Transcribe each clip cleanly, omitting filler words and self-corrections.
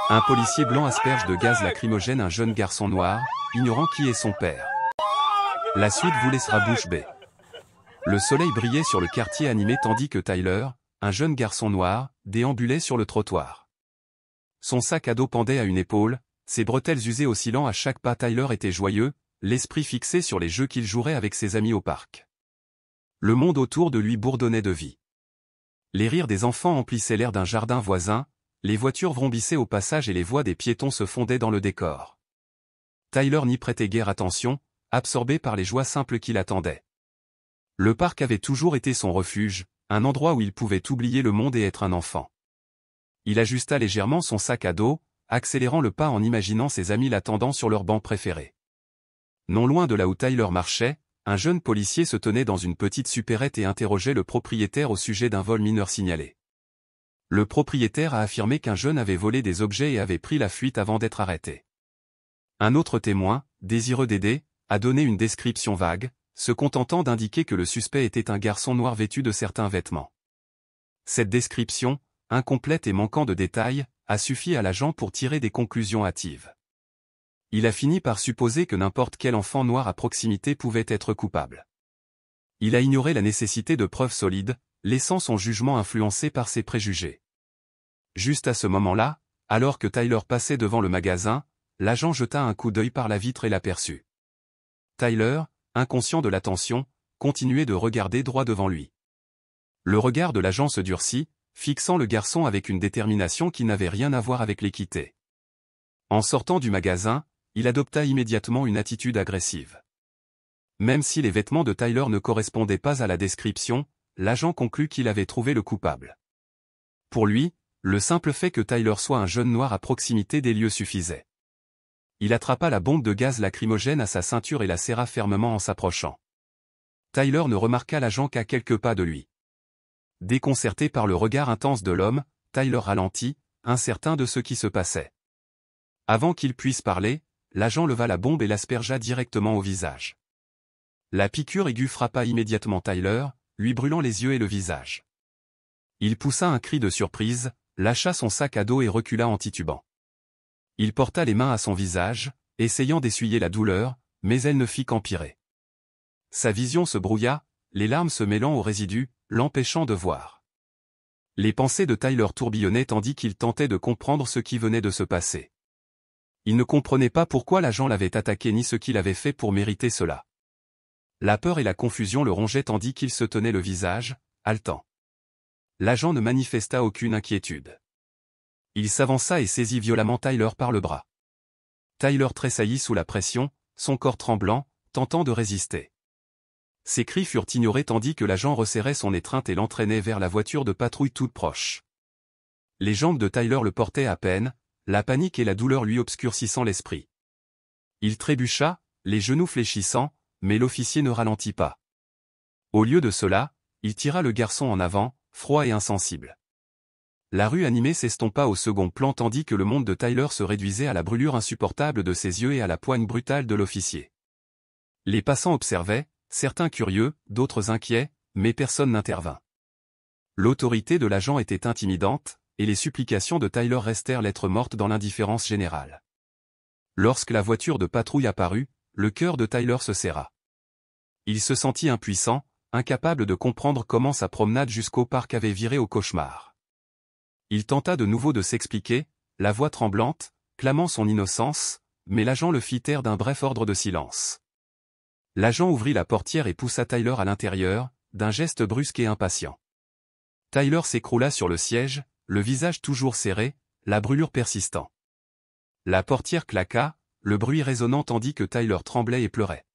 Un policier blanc asperge de gaz lacrymogène un jeune garçon noir, ignorant qui est son père. La suite vous laissera bouche bée. Le soleil brillait sur le quartier animé tandis que Tyler, un jeune garçon noir, déambulait sur le trottoir. Son sac à dos pendait à une épaule, ses bretelles usées oscillant à chaque pas. Tyler était joyeux, l'esprit fixé sur les jeux qu'il jouerait avec ses amis au parc. Le monde autour de lui bourdonnait de vie. Les rires des enfants emplissaient l'air d'un jardin voisin, les voitures vrombissaient au passage et les voix des piétons se fondaient dans le décor. Tyler n'y prêtait guère attention, absorbé par les joies simples qui l'attendaient. Le parc avait toujours été son refuge, un endroit où il pouvait oublier le monde et être un enfant. Il ajusta légèrement son sac à dos, accélérant le pas en imaginant ses amis l'attendant sur leur banc préféré. Non loin de là où Tyler marchait, un jeune policier se tenait dans une petite supérette et interrogeait le propriétaire au sujet d'un vol mineur signalé. Le propriétaire a affirmé qu'un jeune avait volé des objets et avait pris la fuite avant d'être arrêté. Un autre témoin, désireux d'aider, a donné une description vague, se contentant d'indiquer que le suspect était un garçon noir vêtu de certains vêtements. Cette description, incomplète et manquant de détails, a suffi à l'agent pour tirer des conclusions hâtives. Il a fini par supposer que n'importe quel enfant noir à proximité pouvait être coupable. Il a ignoré la nécessité de preuves solides, laissant son jugement influencé par ses préjugés. Juste à ce moment-là, alors que Tyler passait devant le magasin, l'agent jeta un coup d'œil par la vitre et l'aperçut. Tyler, inconscient de l'attention, continuait de regarder droit devant lui. Le regard de l'agent se durcit, fixant le garçon avec une détermination qui n'avait rien à voir avec l'équité. En sortant du magasin, il adopta immédiatement une attitude agressive. Même si les vêtements de Tyler ne correspondaient pas à la description, l'agent conclut qu'il avait trouvé le coupable. Pour lui, le simple fait que Tyler soit un jeune noir à proximité des lieux suffisait. Il attrapa la bombe de gaz lacrymogène à sa ceinture et la serra fermement en s'approchant. Tyler ne remarqua l'agent qu'à quelques pas de lui. Déconcerté par le regard intense de l'homme, Tyler ralentit, incertain de ce qui se passait. Avant qu'il puisse parler, l'agent leva la bombe et l'aspergea directement au visage. La piqûre aiguë frappa immédiatement Tyler, lui brûlant les yeux et le visage. Il poussa un cri de surprise, lâcha son sac à dos et recula en titubant. Il porta les mains à son visage, essayant d'essuyer la douleur, mais elle ne fit qu'empirer. Sa vision se brouilla, les larmes se mêlant aux résidus, l'empêchant de voir. Les pensées de Tyler tourbillonnaient tandis qu'il tentait de comprendre ce qui venait de se passer. Il ne comprenait pas pourquoi l'agent l'avait attaqué ni ce qu'il avait fait pour mériter cela. La peur et la confusion le rongeaient tandis qu'il se tenait le visage, haletant. L'agent ne manifesta aucune inquiétude. Il s'avança et saisit violemment Tyler par le bras. Tyler tressaillit sous la pression, son corps tremblant, tentant de résister. Ses cris furent ignorés tandis que l'agent resserrait son étreinte et l'entraînait vers la voiture de patrouille toute proche. Les jambes de Tyler le portaient à peine, la panique et la douleur lui obscurcissant l'esprit. Il trébucha, les genoux fléchissant, mais l'officier ne ralentit pas. Au lieu de cela, il tira le garçon en avant, froid et insensible. La rue animée s'estompa au second plan tandis que le monde de Tyler se réduisait à la brûlure insupportable de ses yeux et à la poigne brutale de l'officier. Les passants observaient, certains curieux, d'autres inquiets, mais personne n'intervint. L'autorité de l'agent était intimidante, et les supplications de Tyler restèrent lettre morte dans l'indifférence générale. Lorsque la voiture de patrouille apparut, le cœur de Tyler se serra. Il se sentit impuissant, incapable de comprendre comment sa promenade jusqu'au parc avait viré au cauchemar. Il tenta de nouveau de s'expliquer, la voix tremblante, clamant son innocence, mais l'agent le fit taire d'un bref ordre de silence. L'agent ouvrit la portière et poussa Tyler à l'intérieur, d'un geste brusque et impatient. Tyler s'écroula sur le siège, le visage toujours serré, la brûlure persistant. La portière claqua, le bruit résonnant tandis que Tyler tremblait et pleurait.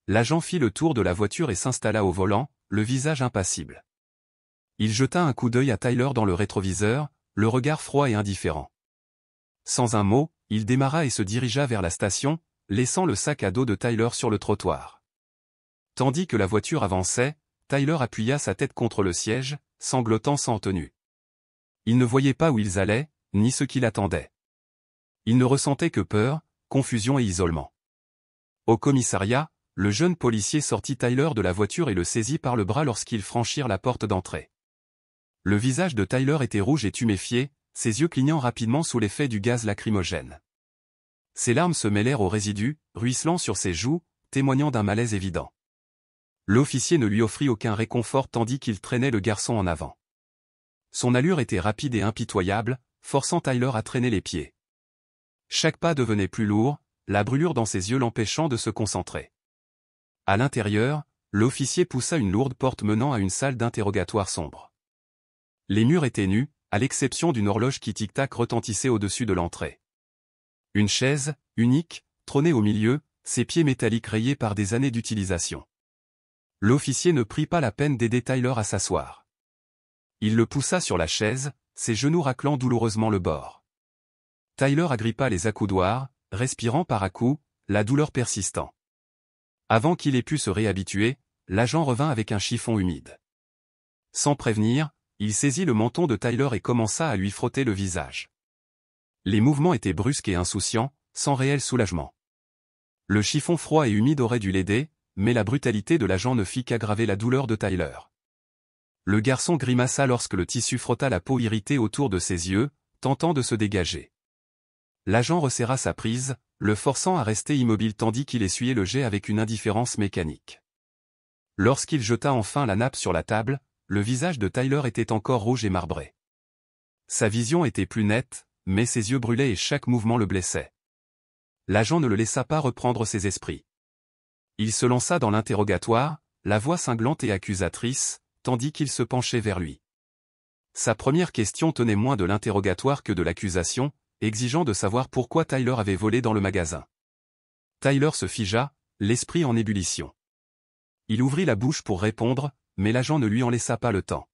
L'agent fit le tour de la voiture et s'installa au volant, le visage impassible. Il jeta un coup d'œil à Tyler dans le rétroviseur, le regard froid et indifférent. Sans un mot, il démarra et se dirigea vers la station, laissant le sac à dos de Tyler sur le trottoir. Tandis que la voiture avançait, Tyler appuya sa tête contre le siège, sanglotant sans tenue. Il ne voyait pas où ils allaient, ni ce qui l'attendait. Il ne ressentait que peur, confusion et isolement. Au commissariat, le jeune policier sortit Tyler de la voiture et le saisit par le bras lorsqu'ils franchirent la porte d'entrée. Le visage de Tyler était rouge et tuméfié, ses yeux clignant rapidement sous l'effet du gaz lacrymogène. Ses larmes se mêlèrent aux résidus, ruisselant sur ses joues, témoignant d'un malaise évident. L'officier ne lui offrit aucun réconfort tandis qu'il traînait le garçon en avant. Son allure était rapide et impitoyable, forçant Tyler à traîner les pieds. Chaque pas devenait plus lourd, la brûlure dans ses yeux l'empêchant de se concentrer. À l'intérieur, l'officier poussa une lourde porte menant à une salle d'interrogatoire sombre. Les murs étaient nus, à l'exception d'une horloge qui tic-tac retentissait au-dessus de l'entrée. Une chaise, unique, trônait au milieu, ses pieds métalliques rayés par des années d'utilisation. L'officier ne prit pas la peine d'aider Tyler à s'asseoir. Il le poussa sur la chaise, ses genoux raclant douloureusement le bord. Tyler agrippa les accoudoirs, respirant par à-coups, la douleur persistant. Avant qu'il ait pu se réhabituer, l'agent revint avec un chiffon humide. Sans prévenir, il saisit le menton de Tyler et commença à lui frotter le visage. Les mouvements étaient brusques et insouciants, sans réel soulagement. Le chiffon froid et humide aurait dû l'aider, mais la brutalité de l'agent ne fit qu'aggraver la douleur de Tyler. Le garçon grimaça lorsque le tissu frotta la peau irritée autour de ses yeux, tentant de se dégager. L'agent resserra sa prise, le forçant à rester immobile tandis qu'il essuyait le jet avec une indifférence mécanique. Lorsqu'il jeta enfin la nappe sur la table, le visage de Tyler était encore rouge et marbré. Sa vision était plus nette, mais ses yeux brûlaient et chaque mouvement le blessait. L'agent ne le laissa pas reprendre ses esprits. Il se lança dans l'interrogatoire, la voix cinglante et accusatrice, tandis qu'il se penchait vers lui. Sa première question tenait moins de l'interrogatoire que de l'accusation, exigeant de savoir pourquoi Tyler avait volé dans le magasin. Tyler se figea, l'esprit en ébullition. Il ouvrit la bouche pour répondre, mais l'agent ne lui en laissa pas le temps.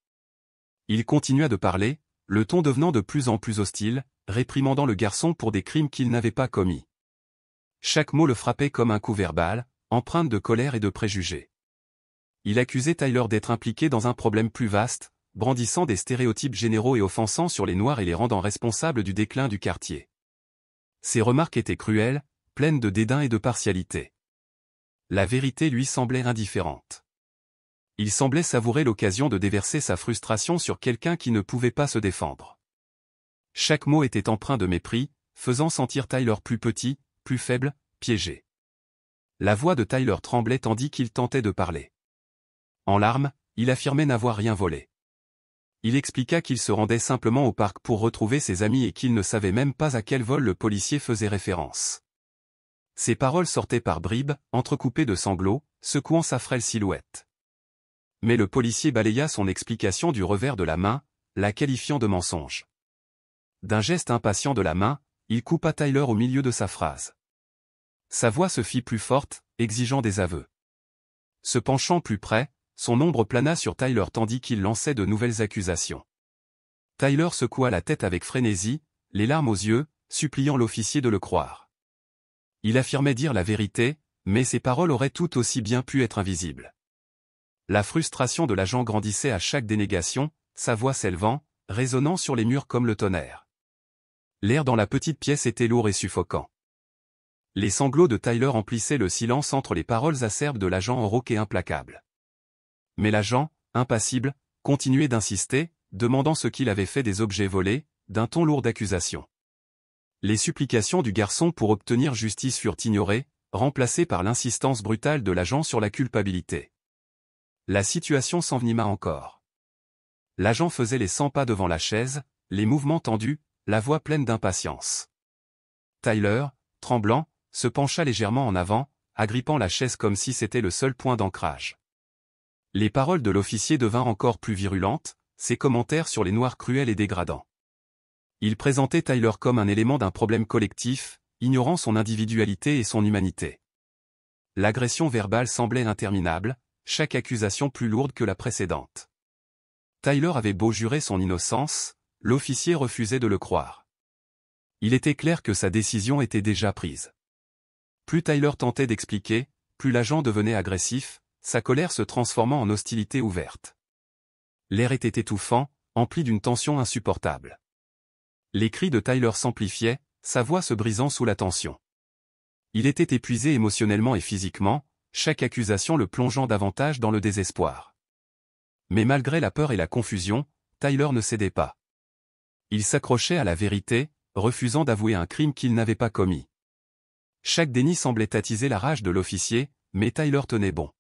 Il continua de parler, le ton devenant de plus en plus hostile, réprimandant le garçon pour des crimes qu'il n'avait pas commis. Chaque mot le frappait comme un coup verbal, empreinte de colère et de préjugés. Il accusait Tyler d'être impliqué dans un problème plus vaste, brandissant des stéréotypes généraux et offensants sur les Noirs et les rendant responsables du déclin du quartier. Ses remarques étaient cruelles, pleines de dédain et de partialité. La vérité lui semblait indifférente. Il semblait savourer l'occasion de déverser sa frustration sur quelqu'un qui ne pouvait pas se défendre. Chaque mot était empreint de mépris, faisant sentir Tyler plus petit, plus faible, piégé. La voix de Tyler tremblait tandis qu'il tentait de parler. En larmes, il affirmait n'avoir rien volé. Il expliqua qu'il se rendait simplement au parc pour retrouver ses amis et qu'il ne savait même pas à quel vol le policier faisait référence. Ses paroles sortaient par bribes, entrecoupées de sanglots, secouant sa frêle silhouette. Mais le policier balaya son explication du revers de la main, la qualifiant de mensonge. D'un geste impatient de la main, il coupa Tyler au milieu de sa phrase. Sa voix se fit plus forte, exigeant des aveux. Se penchant plus près, son ombre plana sur Tyler tandis qu'il lançait de nouvelles accusations. Tyler secoua la tête avec frénésie, les larmes aux yeux, suppliant l'officier de le croire. Il affirmait dire la vérité, mais ses paroles auraient tout aussi bien pu être invisibles. La frustration de l'agent grandissait à chaque dénégation, sa voix s'élevant, résonnant sur les murs comme le tonnerre. L'air dans la petite pièce était lourd et suffocant. Les sanglots de Tyler emplissaient le silence entre les paroles acerbes de l'agent rauque et implacable. Mais l'agent, impassible, continuait d'insister, demandant ce qu'il avait fait des objets volés, d'un ton lourd d'accusation. Les supplications du garçon pour obtenir justice furent ignorées, remplacées par l'insistance brutale de l'agent sur la culpabilité. La situation s'envenima encore. L'agent faisait les 100 pas devant la chaise, les mouvements tendus, la voix pleine d'impatience. Tyler, tremblant, se pencha légèrement en avant, agrippant la chaise comme si c'était le seul point d'ancrage. Les paroles de l'officier devinrent encore plus virulentes, ses commentaires sur les Noirs cruels et dégradants. Il présentait Tyler comme un élément d'un problème collectif, ignorant son individualité et son humanité. L'agression verbale semblait interminable, chaque accusation plus lourde que la précédente. Tyler avait beau jurer son innocence, l'officier refusait de le croire. Il était clair que sa décision était déjà prise. Plus Tyler tentait d'expliquer, plus l'agent devenait agressif, sa colère se transformant en hostilité ouverte. L'air était étouffant, empli d'une tension insupportable. Les cris de Tyler s'amplifiaient, sa voix se brisant sous la tension. Il était épuisé émotionnellement et physiquement, chaque accusation le plongeant davantage dans le désespoir. Mais malgré la peur et la confusion, Tyler ne cédait pas. Il s'accrochait à la vérité, refusant d'avouer un crime qu'il n'avait pas commis. Chaque déni semblait attiser la rage de l'officier, mais Tyler tenait bon.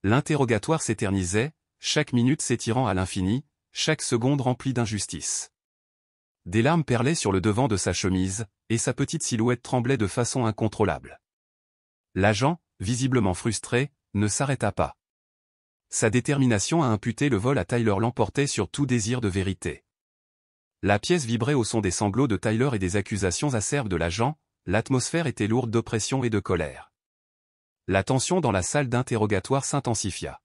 L'interrogatoire s'éternisait, chaque minute s'étirant à l'infini, chaque seconde remplie d'injustice. Des larmes perlaient sur le devant de sa chemise, et sa petite silhouette tremblait de façon incontrôlable. L'agent, visiblement frustré, ne s'arrêta pas. Sa détermination à imputer le vol à Tyler l'emportait sur tout désir de vérité. La pièce vibrait au son des sanglots de Tyler et des accusations acerbes de l'agent, l'atmosphère était lourde d'oppression et de colère. La tension dans la salle d'interrogatoire s'intensifia.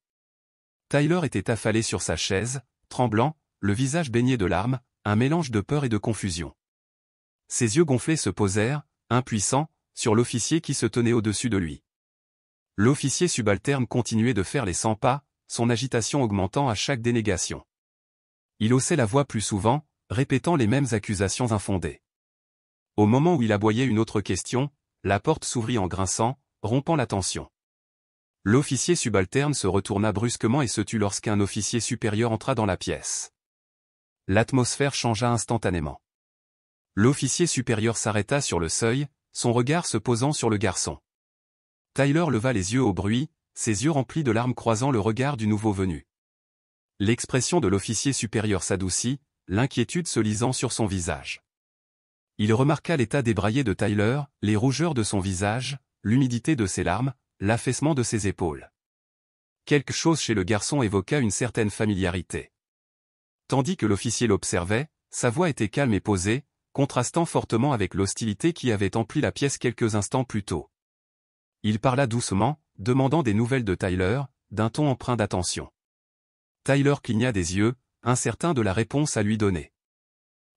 Tyler était affalé sur sa chaise, tremblant, le visage baigné de larmes, un mélange de peur et de confusion. Ses yeux gonflés se posèrent, impuissants, sur l'officier qui se tenait au-dessus de lui. L'officier subalterne continuait de faire les 100 pas, son agitation augmentant à chaque dénégation. Il haussait la voix plus souvent, répétant les mêmes accusations infondées. Au moment où il aboyait une autre question, la porte s'ouvrit en grinçant, rompant la tension. L'officier subalterne se retourna brusquement et se tut lorsqu'un officier supérieur entra dans la pièce. L'atmosphère changea instantanément. L'officier supérieur s'arrêta sur le seuil, son regard se posant sur le garçon. Tyler leva les yeux au bruit, ses yeux remplis de larmes croisant le regard du nouveau venu. L'expression de l'officier supérieur s'adoucit, l'inquiétude se lisant sur son visage. Il remarqua l'état débraillé de Tyler, les rougeurs de son visage, l'humidité de ses larmes, l'affaissement de ses épaules. Quelque chose chez le garçon évoqua une certaine familiarité. Tandis que l'officier l'observait, sa voix était calme et posée, contrastant fortement avec l'hostilité qui avait empli la pièce quelques instants plus tôt. Il parla doucement, demandant des nouvelles de Tyler, d'un ton empreint d'attention. Tyler cligna des yeux, incertain de la réponse à lui donner.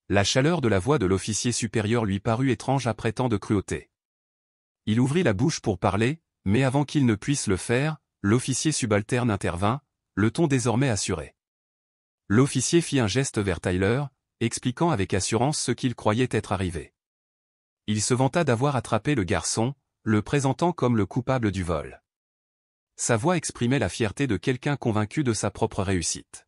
La chaleur de la voix de l'officier supérieur lui parut étrange après tant de cruauté. Il ouvrit la bouche pour parler, mais avant qu'il ne puisse le faire, l'officier subalterne intervint, le ton désormais assuré. L'officier fit un geste vers Tyler, expliquant avec assurance ce qu'il croyait être arrivé. Il se vanta d'avoir attrapé le garçon, le présentant comme le coupable du vol. Sa voix exprimait la fierté de quelqu'un convaincu de sa propre réussite.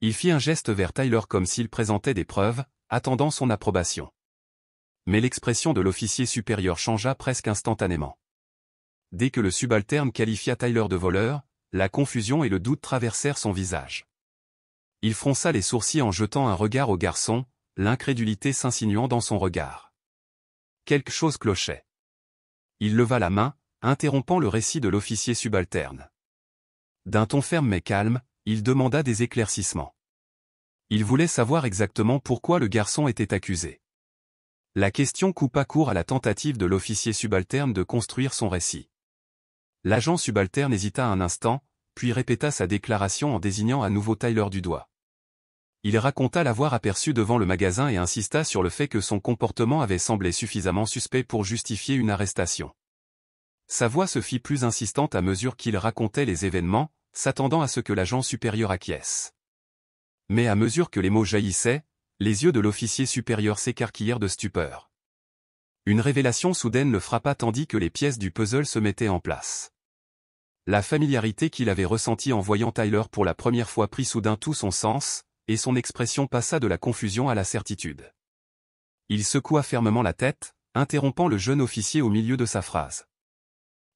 Il fit un geste vers Tyler comme s'il présentait des preuves, attendant son approbation. Mais l'expression de l'officier supérieur changea presque instantanément. Dès que le subalterne qualifia Tyler de voleur, la confusion et le doute traversèrent son visage. Il fronça les sourcils en jetant un regard au garçon, l'incrédulité s'insinuant dans son regard. Quelque chose clochait. Il leva la main, interrompant le récit de l'officier subalterne. D'un ton ferme mais calme, il demanda des éclaircissements. Il voulait savoir exactement pourquoi le garçon était accusé. La question coupa court à la tentative de l'officier subalterne de construire son récit. L'agent subalterne hésita un instant, puis répéta sa déclaration en désignant à nouveau Tyler du doigt. Il raconta l'avoir aperçu devant le magasin et insista sur le fait que son comportement avait semblé suffisamment suspect pour justifier une arrestation. Sa voix se fit plus insistante à mesure qu'il racontait les événements, s'attendant à ce que l'agent supérieur acquiesce. Mais à mesure que les mots jaillissaient, les yeux de l'officier supérieur s'écarquillèrent de stupeur. Une révélation soudaine le frappa tandis que les pièces du puzzle se mettaient en place. La familiarité qu'il avait ressentie en voyant Tyler pour la première fois prit soudain tout son sens, et son expression passa de la confusion à la certitude. Il secoua fermement la tête, interrompant le jeune officier au milieu de sa phrase.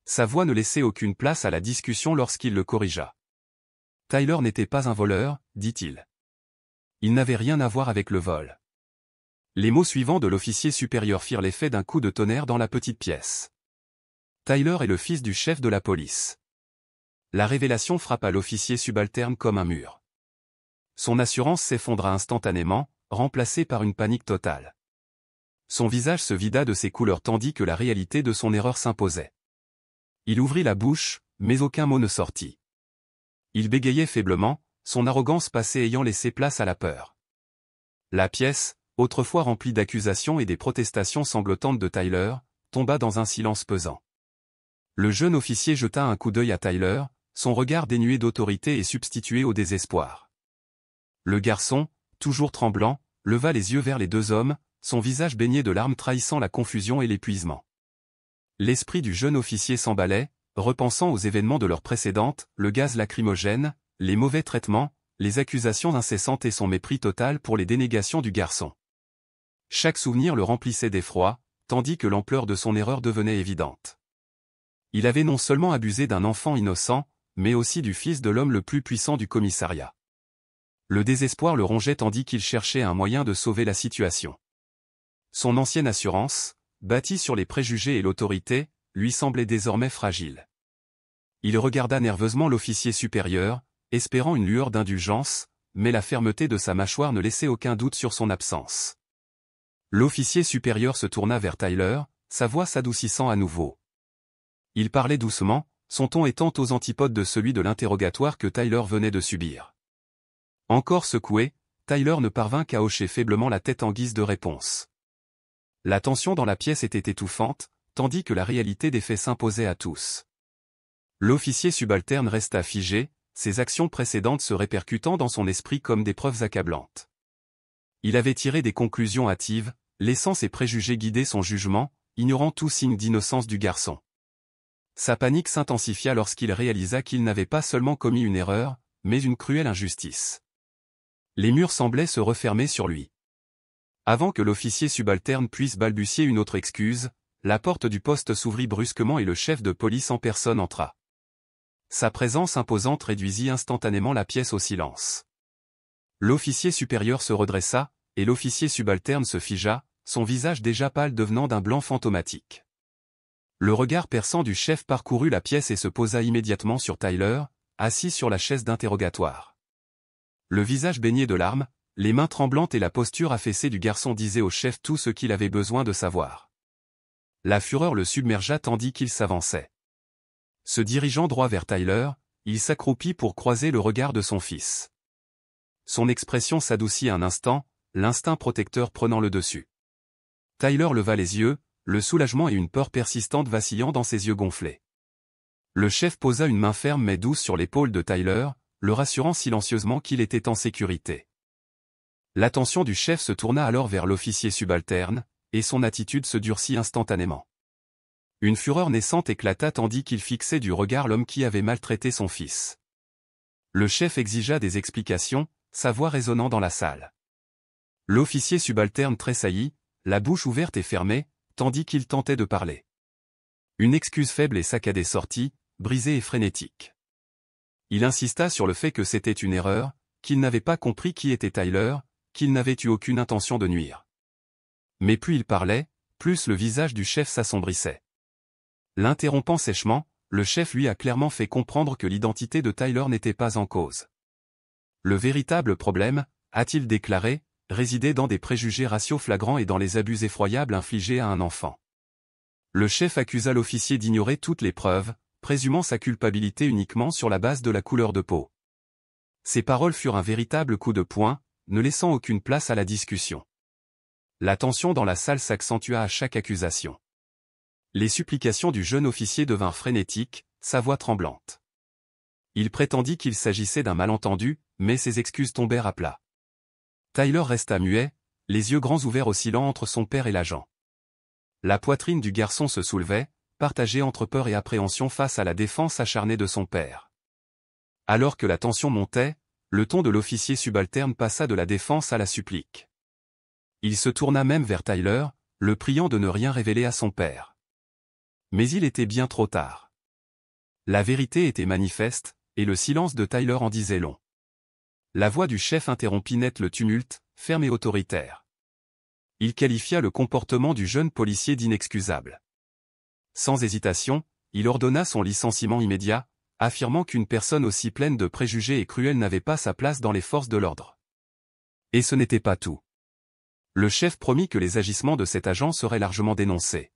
Sa voix ne laissait aucune place à la discussion lorsqu'il le corrigea. Tyler n'était pas un voleur, dit-il. Il n'avait rien à voir avec le vol. Les mots suivants de l'officier supérieur firent l'effet d'un coup de tonnerre dans la petite pièce. Tyler est le fils du chef de la police. La révélation frappa l'officier subalterne comme un mur. Son assurance s'effondra instantanément, remplacée par une panique totale. Son visage se vida de ses couleurs tandis que la réalité de son erreur s'imposait. Il ouvrit la bouche, mais aucun mot ne sortit. Il bégayait faiblement, son arrogance passée ayant laissé place à la peur. La pièce, autrefois remplie d'accusations et des protestations sanglotantes de Tyler, tomba dans un silence pesant. Le jeune officier jeta un coup d'œil à Tyler, son regard dénué d'autorité et substitué au désespoir. Le garçon, toujours tremblant, leva les yeux vers les deux hommes, son visage baigné de larmes trahissant la confusion et l'épuisement. L'esprit du jeune officier s'emballait, repensant aux événements de l'heure précédente, le gaz lacrymogène, les mauvais traitements, les accusations incessantes et son mépris total pour les dénégations du garçon. Chaque souvenir le remplissait d'effroi, tandis que l'ampleur de son erreur devenait évidente. Il avait non seulement abusé d'un enfant innocent, mais aussi du fils de l'homme le plus puissant du commissariat. Le désespoir le rongeait tandis qu'il cherchait un moyen de sauver la situation. Son ancienne assurance, bâtie sur les préjugés et l'autorité, lui semblait désormais fragile. Il regarda nerveusement l'officier supérieur, espérant une lueur d'indulgence, mais la fermeté de sa mâchoire ne laissait aucun doute sur son absence. L'officier supérieur se tourna vers Tyler, sa voix s'adoucissant à nouveau. Il parlait doucement, son ton étant aux antipodes de celui de l'interrogatoire que Tyler venait de subir. Encore secoué, Tyler ne parvint qu'à hocher faiblement la tête en guise de réponse. La tension dans la pièce était étouffante, tandis que la réalité des faits s'imposait à tous. L'officier subalterne resta figé, ses actions précédentes se répercutant dans son esprit comme des preuves accablantes. Il avait tiré des conclusions hâtives, laissant ses préjugés guider son jugement, ignorant tout signe d'innocence du garçon. Sa panique s'intensifia lorsqu'il réalisa qu'il n'avait pas seulement commis une erreur, mais une cruelle injustice. Les murs semblaient se refermer sur lui. Avant que l'officier subalterne puisse balbutier une autre excuse, la porte du poste s'ouvrit brusquement et le chef de police en personne entra. Sa présence imposante réduisit instantanément la pièce au silence. L'officier supérieur se redressa, et l'officier subalterne se figea, son visage déjà pâle devenant d'un blanc fantomatique. Le regard perçant du chef parcourut la pièce et se posa immédiatement sur Tyler, assis sur la chaise d'interrogatoire. Le visage baigné de larmes, les mains tremblantes et la posture affaissée du garçon disaient au chef tout ce qu'il avait besoin de savoir. La fureur le submergea tandis qu'il s'avançait. Se dirigeant droit vers Tyler, il s'accroupit pour croiser le regard de son fils. Son expression s'adoucit un instant, l'instinct protecteur prenant le dessus. Tyler leva les yeux, le soulagement et une peur persistante vacillant dans ses yeux gonflés. Le chef posa une main ferme mais douce sur l'épaule de Tyler, le rassurant silencieusement qu'il était en sécurité. L'attention du chef se tourna alors vers l'officier subalterne, et son attitude se durcit instantanément. Une fureur naissante éclata tandis qu'il fixait du regard l'homme qui avait maltraité son fils. Le chef exigea des explications, sa voix résonnant dans la salle. L'officier subalterne tressaillit, la bouche ouverte et fermée, tandis qu'il tentait de parler. Une excuse faible et saccadée sortit, brisée et frénétique. Il insista sur le fait que c'était une erreur, qu'il n'avait pas compris qui était Tyler, qu'il n'avait eu aucune intention de nuire. Mais plus il parlait, plus le visage du chef s'assombrissait. L'interrompant sèchement, le chef lui a clairement fait comprendre que l'identité de Tyler n'était pas en cause. Le véritable problème, a-t-il déclaré, résidait dans des préjugés raciaux flagrants et dans les abus effroyables infligés à un enfant. Le chef accusa l'officier d'ignorer toutes les preuves, présumant sa culpabilité uniquement sur la base de la couleur de peau. Ces paroles furent un véritable coup de poing, ne laissant aucune place à la discussion. La tension dans la salle s'accentua à chaque accusation. Les supplications du jeune officier devinrent frénétiques, sa voix tremblante. Il prétendit qu'il s'agissait d'un malentendu, mais ses excuses tombèrent à plat. Tyler resta muet, les yeux grands ouverts oscillant entre son père et l'agent. La poitrine du garçon se soulevait, partagée entre peur et appréhension face à la défense acharnée de son père. Alors que la tension montait, le ton de l'officier subalterne passa de la défense à la supplique. Il se tourna même vers Tyler, le priant de ne rien révéler à son père. Mais il était bien trop tard. La vérité était manifeste, et le silence de Tyler en disait long. La voix du chef interrompit net le tumulte, ferme et autoritaire. Il qualifia le comportement du jeune policier d'inexcusable. Sans hésitation, il ordonna son licenciement immédiat, affirmant qu'une personne aussi pleine de préjugés et cruelle n'avait pas sa place dans les forces de l'ordre. Et ce n'était pas tout. Le chef promit que les agissements de cet agent seraient largement dénoncés,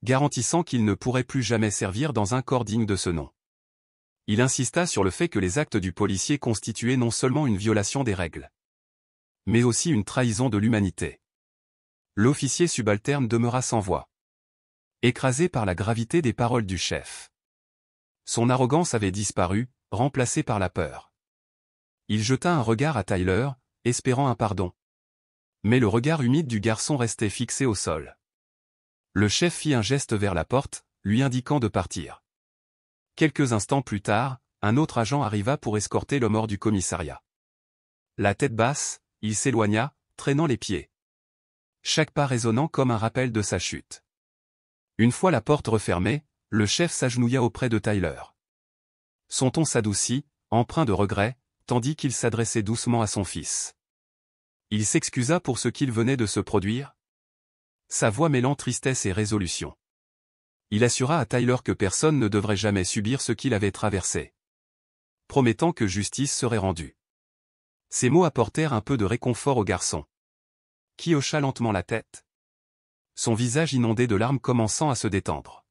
garantissant qu'il ne pourrait plus jamais servir dans un corps digne de ce nom. Il insista sur le fait que les actes du policier constituaient non seulement une violation des règles, mais aussi une trahison de l'humanité. L'officier subalterne demeura sans voix, écrasé par la gravité des paroles du chef. Son arrogance avait disparu, remplacée par la peur. Il jeta un regard à Tyler, espérant un pardon. Mais le regard humide du garçon restait fixé au sol. Le chef fit un geste vers la porte, lui indiquant de partir. Quelques instants plus tard, un autre agent arriva pour escorter l'homme hors du commissariat. La tête basse, il s'éloigna, traînant les pieds. Chaque pas résonnant comme un rappel de sa chute. Une fois la porte refermée, le chef s'agenouilla auprès de Tyler. Son ton s'adoucit, empreint de regret, tandis qu'il s'adressait doucement à son fils. Il s'excusa pour ce qu'il venait de se produire. Sa voix mêlant tristesse et résolution. Il assura à Tyler que personne ne devrait jamais subir ce qu'il avait traversé. Promettant que justice serait rendue. Ces mots apportèrent un peu de réconfort au garçon. Qui hocha lentement la tête. Son visage inondé de larmes commençant à se détendre.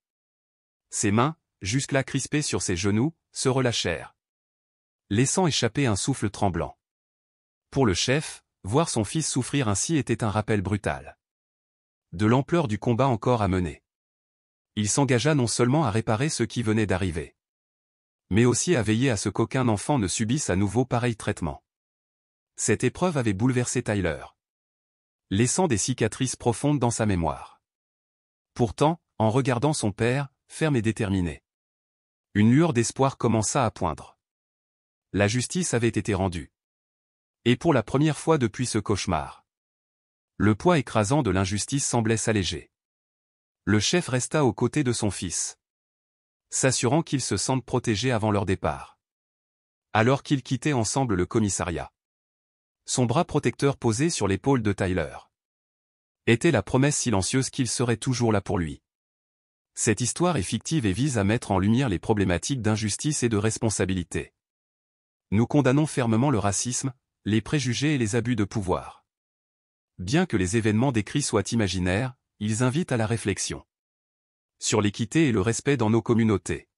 Ses mains, jusque-là crispées sur ses genoux, se relâchèrent, laissant échapper un souffle tremblant. Pour le chef, voir son fils souffrir ainsi était un rappel brutal. De l'ampleur du combat encore à mener. Il s'engagea non seulement à réparer ce qui venait d'arriver, mais aussi à veiller à ce qu'aucun enfant ne subisse à nouveau pareil traitement. Cette épreuve avait bouleversé Tyler, laissant des cicatrices profondes dans sa mémoire. Pourtant, en regardant son père, ferme et déterminé, une lueur d'espoir commença à poindre. La justice avait été rendue. Et pour la première fois depuis ce cauchemar, le poids écrasant de l'injustice semblait s'alléger. Le chef resta aux côtés de son fils, s'assurant qu'ils se sentent protégés avant leur départ. Alors qu'ils quittaient ensemble le commissariat, son bras protecteur posé sur l'épaule de Tyler était la promesse silencieuse qu'il serait toujours là pour lui. Cette histoire est fictive et vise à mettre en lumière les problématiques d'injustice et de responsabilité. Nous condamnons fermement le racisme, les préjugés et les abus de pouvoir. Bien que les événements décrits soient imaginaires, ils invitent à la réflexion sur l'équité et le respect dans nos communautés.